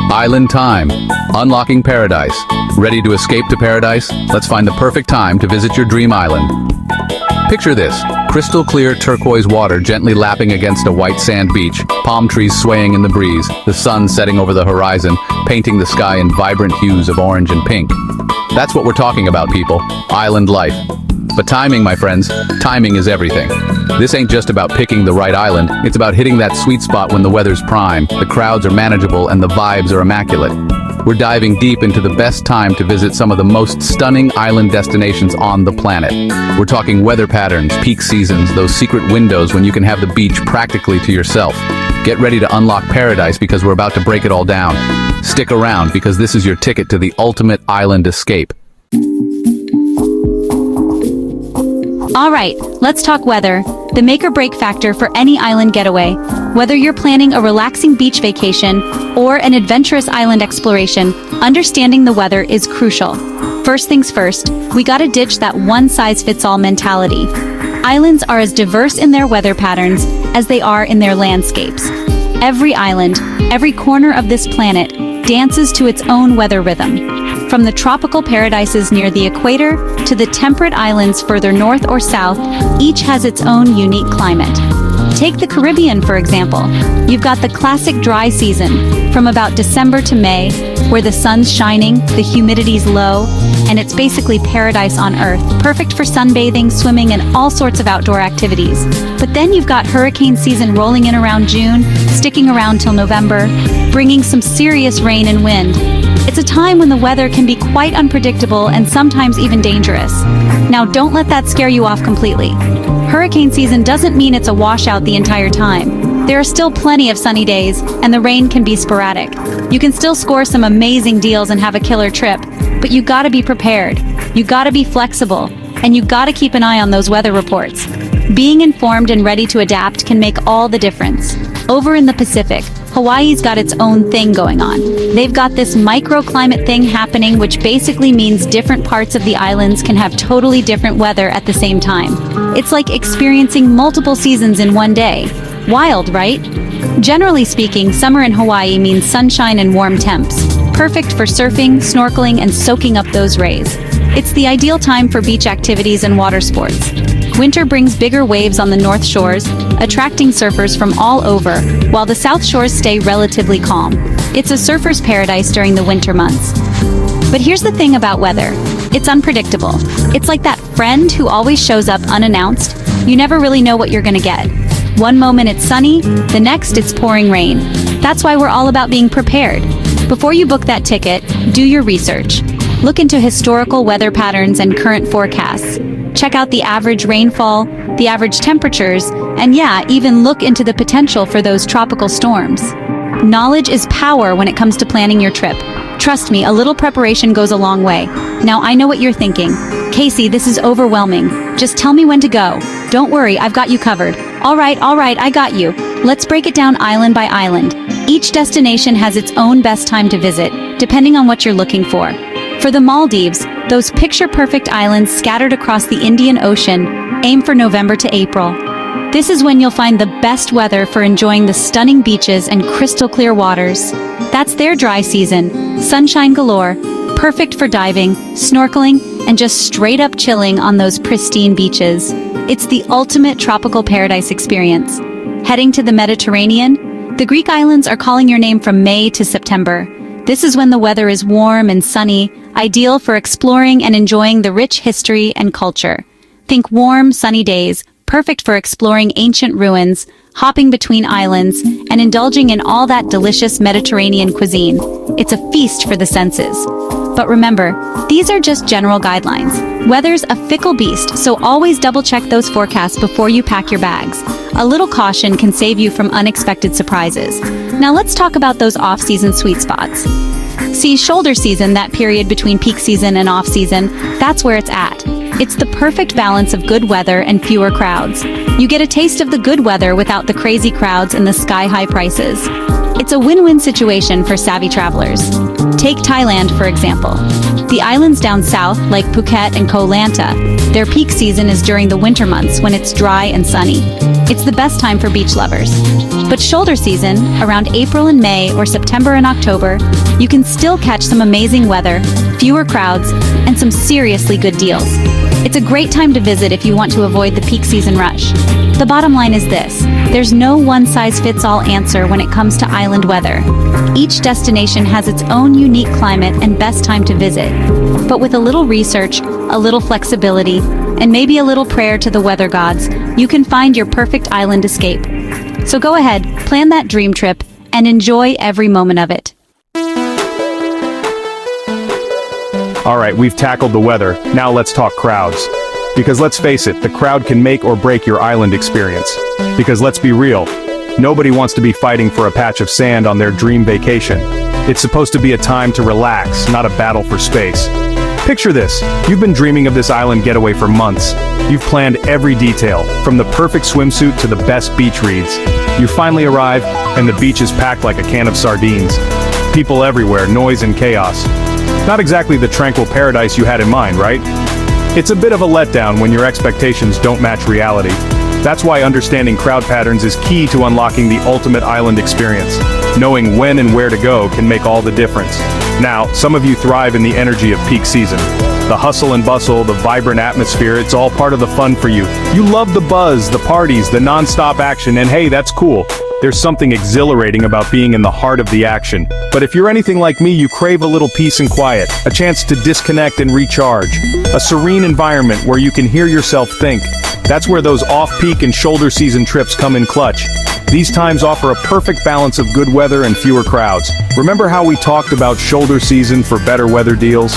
Island time. Unlocking paradise. Ready to escape to paradise? Let's find the perfect time to visit your dream island. Picture this: crystal clear turquoise water gently lapping against a white sand beach, palm trees swaying in the breeze, the sun setting over the horizon, painting the sky in vibrant hues of orange and pink. That's what we're talking about, people. Island life. But timing, my friends, timing is everything. This ain't just about picking the right island, it's about hitting that sweet spot when the weather's prime, the crowds are manageable, and the vibes are immaculate. We're diving deep into the best time to visit some of the most stunning island destinations on the planet. We're talking weather patterns, peak seasons, those secret windows when you can have the beach practically to yourself. Get ready to unlock paradise because we're about to break it all down. Stick around because this is your ticket to the ultimate island escape. All right, let's talk weather, the make or break factor for any island getaway. Whether you're planning a relaxing beach vacation or an adventurous island exploration, understanding the weather is crucial. First things first, we gotta ditch that one-size-fits-all mentality. Islands are as diverse in their weather patterns as they are in their landscapes. Every island, every corner of this planet, dances to its own weather rhythm. From the tropical paradises near the equator to the temperate islands further north or south, each has its own unique climate. Take the Caribbean, for example. You've got the classic dry season, from about December to May, where the sun's shining, the humidity's low, and it's basically paradise on Earth, perfect for sunbathing, swimming, and all sorts of outdoor activities. But then you've got hurricane season rolling in around June, sticking around till November, bringing some serious rain and wind. It's a time when the weather can be quite unpredictable and sometimes even dangerous. Now, don't let that scare you off completely. Hurricane season doesn't mean it's a washout the entire time. There are still plenty of sunny days, and the rain can be sporadic. You can still score some amazing deals and have a killer trip, but you gotta be prepared. You gotta be flexible, and you gotta keep an eye on those weather reports. Being informed and ready to adapt can make all the difference. Over in the Pacific, Hawaii's got its own thing going on. They've got this microclimate thing happening, which basically means different parts of the islands can have totally different weather at the same time. It's like experiencing multiple seasons in one day. Wild, right? Generally speaking, summer in Hawaii means sunshine and warm temps. Perfect for surfing, snorkeling, and soaking up those rays. It's the ideal time for beach activities and water sports. Winter brings bigger waves on the north shores, attracting surfers from all over, while the south shores stay relatively calm. It's a surfer's paradise during the winter months. But here's the thing about weather. It's unpredictable. It's like that friend who always shows up unannounced. You never really know what you're gonna get. One moment it's sunny, the next it's pouring rain. That's why we're all about being prepared. Before you book that ticket, do your research. Look into historical weather patterns and current forecasts. Check out the average rainfall, the average temperatures, and yeah, even look into the potential for those tropical storms. Knowledge is power when it comes to planning your trip. Trust me, a little preparation goes a long way. Now I know what you're thinking. Casey, this is overwhelming. Just tell me when to go. Don't worry, I've got you covered. All right, I got you. Let's break it down island by island. Each destination has its own best time to visit, depending on what you're looking for. For the Maldives, those picture-perfect islands scattered across the Indian Ocean, aim for November to April. This is when you'll find the best weather for enjoying the stunning beaches and crystal-clear waters. That's their dry season, sunshine galore, perfect for diving, snorkeling, and just straight-up chilling on those pristine beaches. It's the ultimate tropical paradise experience. Heading to the Mediterranean, the Greek islands are calling your name from May to September. This is when the weather is warm and sunny, ideal for exploring and enjoying the rich history and culture. Think warm, sunny days, perfect for exploring ancient ruins, hopping between islands, and indulging in all that delicious Mediterranean cuisine. It's a feast for the senses. But remember, these are just general guidelines. Weather's a fickle beast, so always double-check those forecasts before you pack your bags. A little caution can save you from unexpected surprises. Now let's talk about those off-season sweet spots. See, shoulder season, that period between peak season and off-season, that's where it's at. It's the perfect balance of good weather and fewer crowds. You get a taste of the good weather without the crazy crowds and the sky-high prices. It's a win-win situation for savvy travelers. Take Thailand, for example. The islands down south, like Phuket and Koh Lanta, their peak season is during the winter months when it's dry and sunny. It's the best time for beach lovers. But shoulder season, around April and May or September and October, you can still catch some amazing weather, fewer crowds, and some seriously good deals. It's a great time to visit if you want to avoid the peak season rush. The bottom line is this: there's no one-size-fits-all answer when it comes to island weather. Each destination has its own unique climate and best time to visit. But with a little research, a little flexibility, and maybe a little prayer to the weather gods, you can find your perfect island escape. So go ahead, plan that dream trip, and enjoy every moment of it. All right, we've tackled the weather. Now let's talk crowds. Because let's face it, the crowd can make or break your island experience. Because let's be real, nobody wants to be fighting for a patch of sand on their dream vacation. It's supposed to be a time to relax, not a battle for space. Picture this: you've been dreaming of this island getaway for months. You've planned every detail, from the perfect swimsuit to the best beach reads. You finally arrive, and the beach is packed like a can of sardines. People everywhere, noise and chaos. Not exactly the tranquil paradise you had in mind, right? It's a bit of a letdown when your expectations don't match reality. That's why understanding crowd patterns is key to unlocking the ultimate island experience. Knowing when and where to go can make all the difference. Now, some of you thrive in the energy of peak season. The hustle and bustle, the vibrant atmosphere, it's all part of the fun for you. You love the buzz, the parties, the non-stop action, and hey, that's cool. There's something exhilarating about being in the heart of the action. But if you're anything like me, you crave a little peace and quiet, a chance to disconnect and recharge, a serene environment where you can hear yourself think. That's where those off-peak and shoulder season trips come in clutch. These times offer a perfect balance of good weather and fewer crowds. Remember how we talked about shoulder season for better weather deals?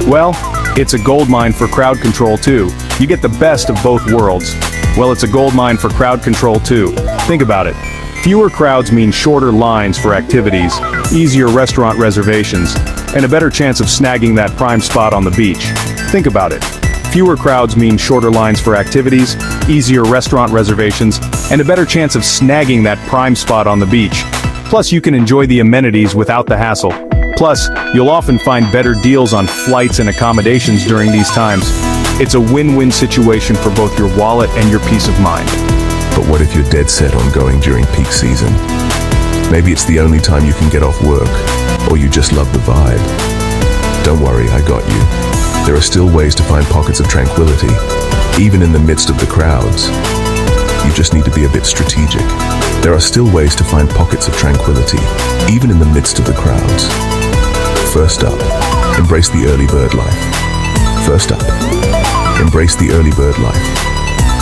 Well, it's a goldmine for crowd control too. You get the best of both worlds. Well, it's a goldmine for crowd control too. Think about it. Fewer crowds mean shorter lines for activities, easier restaurant reservations, and a better chance of snagging that prime spot on the beach. Think about it. Fewer crowds mean shorter lines for activities, easier restaurant reservations, and a better chance of snagging that prime spot on the beach. Plus, you can enjoy the amenities without the hassle. Plus, you'll often find better deals on flights and accommodations during these times. It's a win-win situation for both your wallet and your peace of mind. But what if you're dead set on going during peak season? Maybe it's the only time you can get off work, or you just love the vibe. Don't worry, I got you. There are still ways to find pockets of tranquility, even in the midst of the crowds. You just need to be a bit strategic. There are still ways to find pockets of tranquility, even in the midst of the crowds. First up, embrace the early bird life. First up, embrace the early bird life.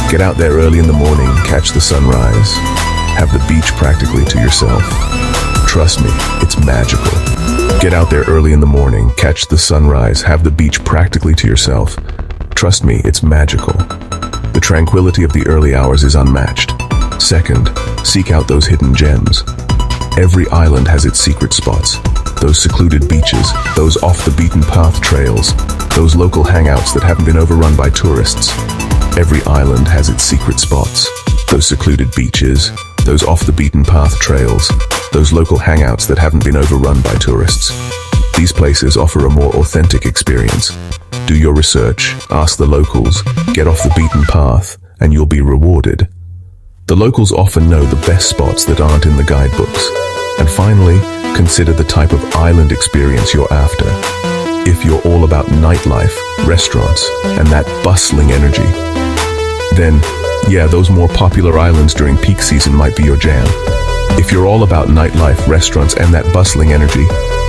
Get out there early in the morning, catch the sunrise, have the beach practically to yourself. Trust me, it's magical. Get out there early in the morning, catch the sunrise, have the beach practically to yourself. Trust me, it's magical. The tranquility of the early hours is unmatched. Second, seek out those hidden gems. Every island has its secret spots. Those secluded beaches, those off-the-beaten-path trails, those local hangouts that haven't been overrun by tourists. Every island has its secret spots. Those secluded beaches, those off-the-beaten-path trails, those local hangouts that haven't been overrun by tourists. These places offer a more authentic experience. Do your research, ask the locals, get off the beaten path, and you'll be rewarded. The locals often know the best spots that aren't in the guidebooks. And finally, consider the type of island experience you're after. If you're all about nightlife, restaurants, and that bustling energy, then, yeah, those more popular islands during peak season might be your jam. If you're all about nightlife, restaurants, and that bustling energy,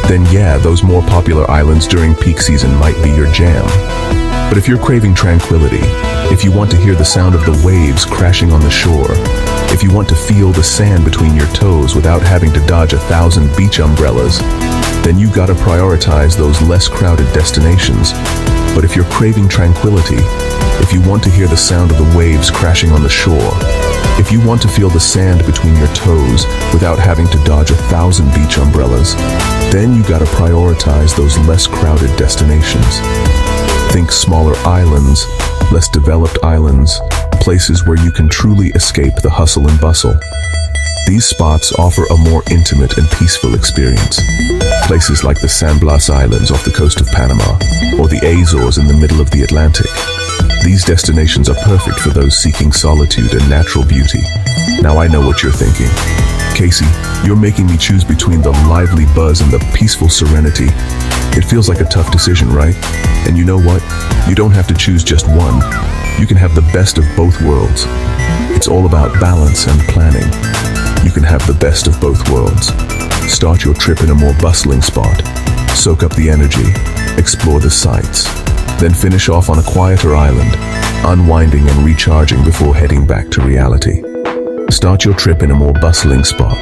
then yeah, those more popular islands during peak season might be your jam. But if you're craving tranquility, if you want to hear the sound of the waves crashing on the shore, if you want to feel the sand between your toes without having to dodge 1,000 beach umbrellas, then you gotta prioritize those less crowded destinations. But if you're craving tranquility, if you want to hear the sound of the waves crashing on the shore, if you want to feel the sand between your toes without having to dodge 1,000 beach umbrellas, then you gotta prioritize those less crowded destinations. Think smaller islands, less developed islands, places where you can truly escape the hustle and bustle. These spots offer a more intimate and peaceful experience. Places like the San Blas Islands off the coast of Panama, or the Azores in the middle of the Atlantic. These destinations are perfect for those seeking solitude and natural beauty. Now I know what you're thinking. Casey, you're making me choose between the lively buzz and the peaceful serenity. It feels like a tough decision, right? And you know what? You don't have to choose just one. You can have the best of both worlds. It's all about balance and planning. You can have the best of both worlds. Start your trip in a more bustling spot. Soak up the energy. Explore the sights. Then finish off on a quieter island, unwinding and recharging before heading back to reality. Start your trip in a more bustling spot.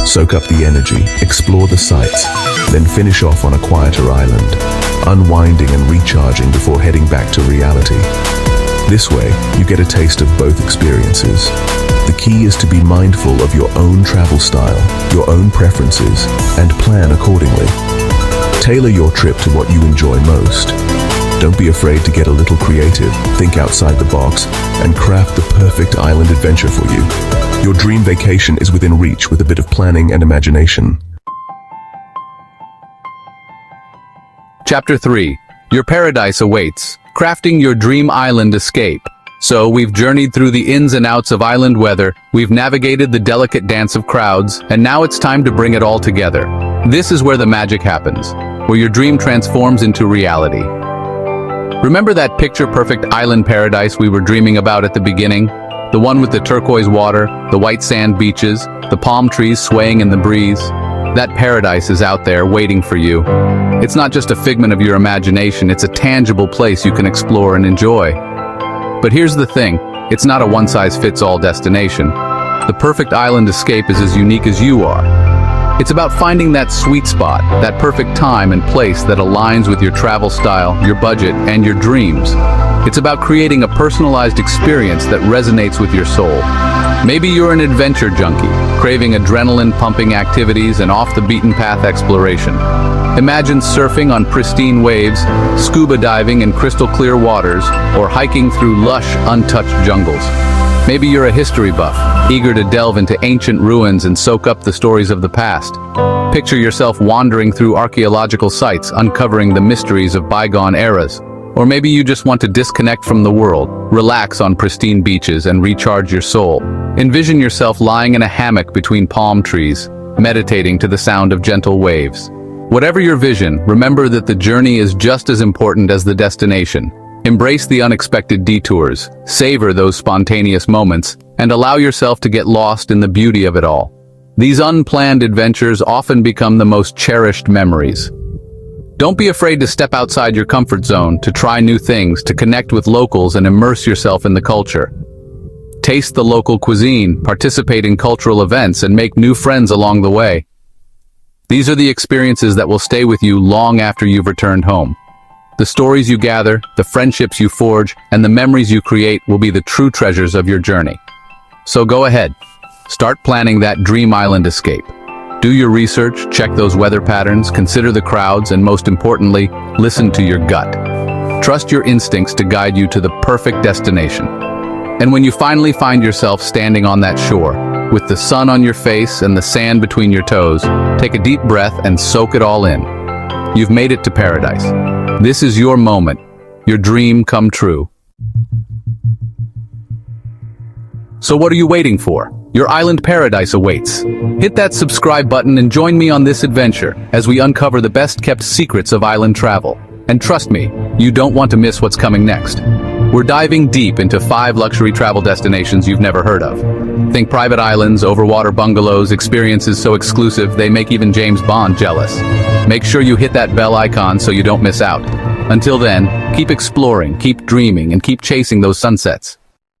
Soak up the energy, explore the sights, then finish off on a quieter island, unwinding and recharging before heading back to reality. This way, you get a taste of both experiences. The key is to be mindful of your own travel style, your own preferences, and plan accordingly. Tailor your trip to what you enjoy most. Don't be afraid to get a little creative, think outside the box, and craft the perfect island adventure for you. Your dream vacation is within reach with a bit of planning and imagination. Chapter 3. Your paradise awaits. Crafting your dream island escape. So, we've journeyed through the ins and outs of island weather, we've navigated the delicate dance of crowds, and now it's time to bring it all together. This is where the magic happens, where your dream transforms into reality. Remember that picture-perfect island paradise we were dreaming about at the beginning? The one with the turquoise water, the white sand beaches, the palm trees swaying in the breeze? That paradise is out there waiting for you. It's not just a figment of your imagination, it's a tangible place you can explore and enjoy. But here's the thing, it's not a one-size-fits-all destination. The perfect island escape is as unique as you are. It's about finding that sweet spot, that perfect time and place that aligns with your travel style, your budget, and your dreams. It's about creating a personalized experience that resonates with your soul. Maybe you're an adventure junkie, craving adrenaline-pumping activities and off-the-beaten-path exploration. Imagine surfing on pristine waves, scuba diving in crystal-clear waters, or hiking through lush, untouched jungles. Maybe you're a history buff, eager to delve into ancient ruins and soak up the stories of the past. Picture yourself wandering through archaeological sites, uncovering the mysteries of bygone eras. Or maybe you just want to disconnect from the world, relax on pristine beaches and recharge your soul. Envision yourself lying in a hammock between palm trees, meditating to the sound of gentle waves. Whatever your vision, remember that the journey is just as important as the destination. Embrace the unexpected detours, savor those spontaneous moments, and allow yourself to get lost in the beauty of it all. These unplanned adventures often become the most cherished memories. Don't be afraid to step outside your comfort zone, to try new things, to connect with locals and immerse yourself in the culture. Taste the local cuisine, participate in cultural events, and make new friends along the way. These are the experiences that will stay with you long after you've returned home. The stories you gather, the friendships you forge, and the memories you create will be the true treasures of your journey. So go ahead, start planning that dream island escape. Do your research, check those weather patterns, consider the crowds, and most importantly, listen to your gut. Trust your instincts to guide you to the perfect destination. And when you finally find yourself standing on that shore, with the sun on your face and the sand between your toes, take a deep breath and soak it all in. You've made it to paradise. This is your moment, your dream come true. So what are you waiting for? Your island paradise awaits. Hit that subscribe button and join me on this adventure as we uncover the best-kept secrets of island travel. And trust me, you don't want to miss what's coming next. We're diving deep into 5 luxury travel destinations you've never heard of. Think private islands, overwater bungalows, experiences so exclusive they make even James Bond jealous. Make sure you hit that bell icon so you don't miss out. Until then, keep exploring, keep dreaming, and keep chasing those sunsets.